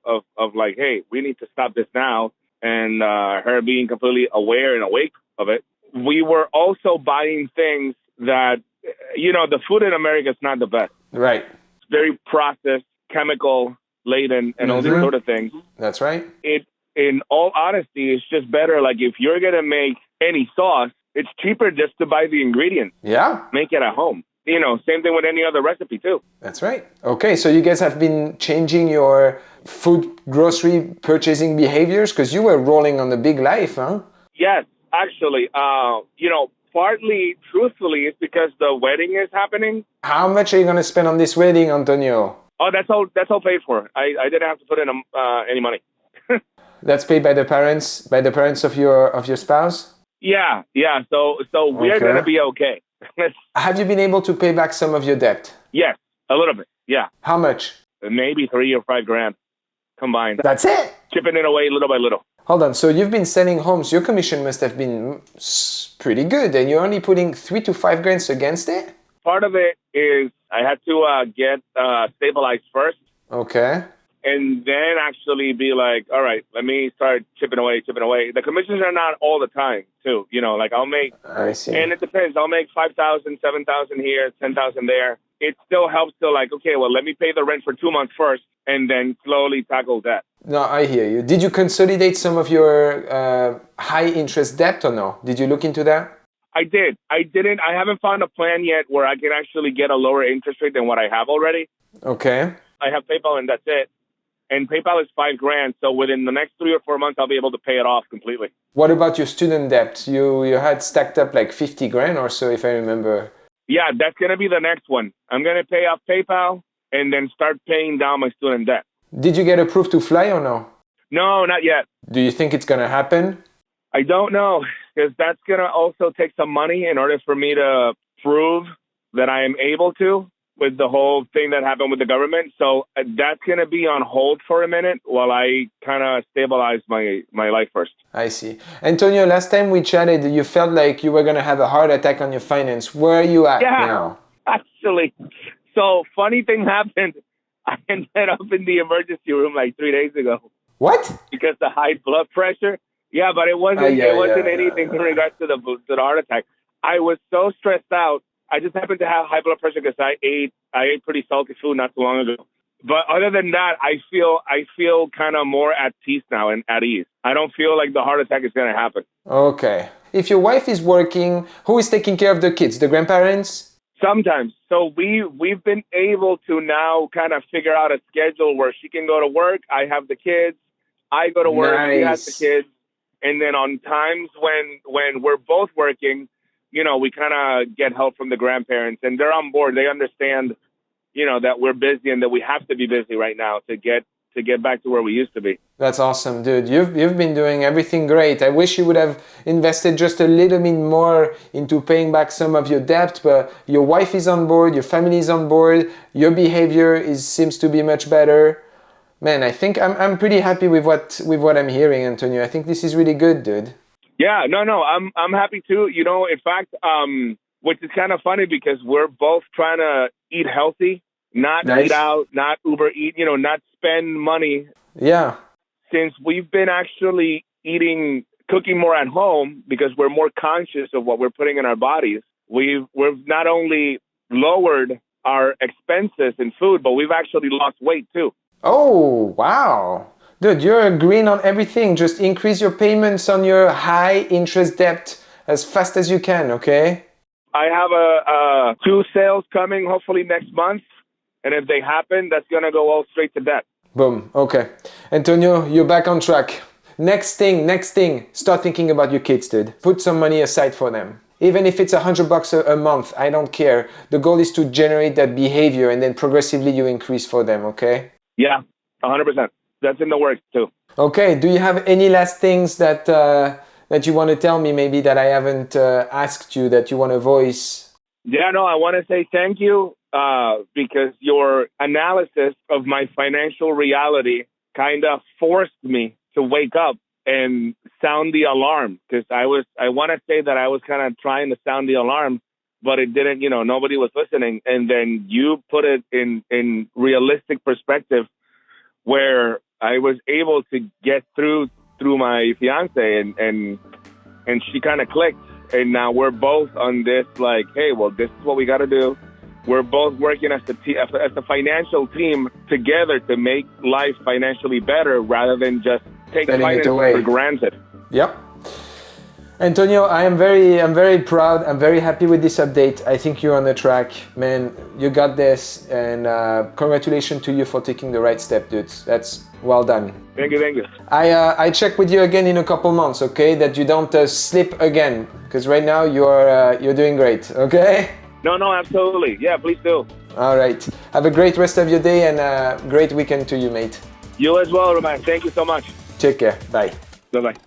of like, hey, we need to stop this now. And her being completely aware and awake of it. We were also buying things that, the food in America is not the best. Right. It's very processed, chemical laden, and all these sort of things. That's right. In all honesty, it's just better. Like if you're going to make any sauce, it's cheaper just to buy the ingredients. Yeah. Make it at home. Same thing with any other recipe too. That's right. Okay, so you guys have been changing your food grocery purchasing behaviors because you were rolling on the big life, huh? Yes, actually. Partly, truthfully, it's because the wedding is happening. How much are you going to spend on this wedding, Antonio? Oh, that's all paid for. I didn't have to put in any money. That's paid by the parents of your spouse? Yeah. So we're going to be okay. Have you been able to pay back some of your debt? Yes, a little bit. Yeah. How much? Maybe $3,000 or $5,000 combined. That's it? Chipping it away little by little. Hold on. So you've been selling homes. Your commission must have been pretty good, and you're only putting $3,000 to $5,000 against it? Part of it is I had to get stabilized first. Okay. And then actually be like, all right, let me start chipping away. The commissions are not all the time, too. Like I'll make, I see. And it depends. I'll make 5,000, 7,000 here, 10,000 there. It still helps to like, okay, well, let me pay the rent for 2 months first, and then slowly tackle that. No, I hear you. Did you consolidate some of your high interest debt or no? Did you look into that? I did. I didn't. I haven't found a plan yet where I can actually get a lower interest rate than what I have already. Okay. I have PayPal and that's it. And PayPal is $5,000, so within the next 3 or 4 months, I'll be able to pay it off completely. What about your student debt? You had stacked up like $50,000 or so, if I remember. Yeah, that's gonna be the next one. I'm gonna pay off PayPal and then start paying down my student debt. Did you get approved to fly or no? No, not yet. Do you think it's gonna happen? I don't know, because that's gonna also take some money in order for me to prove that I am able to. With the whole thing that happened with the government. So that's going to be on hold for a minute while I kind of stabilize my life first. I see. Antonio, last time we chatted, you felt like you were going to have a heart attack on your finance. Where are you at now? Actually. So funny thing happened. I ended up in the emergency room like 3 days ago. What? Because of high blood pressure. Yeah, but it wasn't anything in regards to the heart attack. I was so stressed out. I just happened to have high blood pressure because I ate pretty salty food not too long ago. But other than that, I feel kind of more at peace now and at ease. I don't feel like the heart attack is going to happen. Okay. If your wife is working, who is taking care of the kids? The grandparents? Sometimes. So we've been able to now kind of figure out a schedule where she can go to work. I have the kids. I go to work. She has the kids. And then on times when we're both working, we kind of get help from the grandparents, and they're on board. They understand, that we're busy and that we have to be busy right now to get back to where we used to be. That's awesome, dude. You've been doing everything great. I wish you would have invested just a little bit more into paying back some of your debt, but your wife is on board, your family is on board, your behavior seems to be much better. Man, I think I'm pretty happy with what I'm hearing, Antonio. I think this is really good, dude. Yeah, no, I'm happy too. In fact, which is kind of funny because we're both trying to eat healthy, not eat out, not Uber eat, not spend money. Yeah. Since we've been actually cooking more at home because we're more conscious of what we're putting in our bodies, we've not only lowered our expenses in food, but we've actually lost weight too. Oh, wow. Dude, you're green on everything. Just increase your payments on your high interest debt as fast as you can, okay? I have 2 sales coming hopefully next month. And if they happen, that's going to go all straight to debt. Boom. Okay. Antonio, you're back on track. Next thing. Start thinking about your kids, dude. Put some money aside for them. Even if it's $100 a month, I don't care. The goal is to generate that behavior and then progressively you increase for them, okay? Yeah, 100%. That's in the works too. Okay. Do you have any last things that you want to tell me, maybe that I haven't asked you, that you want to voice? Yeah, no, I want to say thank you because your analysis of my financial reality kind of forced me to wake up and sound the alarm, because I want to say that I was kind of trying to sound the alarm but it didn't, nobody was listening. And then you put it in realistic perspective where I was able to get through my fiance and she kind of clicked. And now we're both on this, like, hey, well, this is what we got to do. We're both working as a financial team together to make life financially better rather than just take finance for granted. Yep. Antonio, I'm very proud. I'm very happy with this update. I think you're on the track, man. You got this, and congratulations to you for taking the right step, dude. That's well done. Thank you. I check with you again in a couple months, okay? That you don't slip again, because right now you're doing great, okay? No, absolutely. Yeah, please do. All right. Have a great rest of your day and a great weekend to you, mate. You as well, Romain. Thank you so much. Take care. Bye. Bye-bye.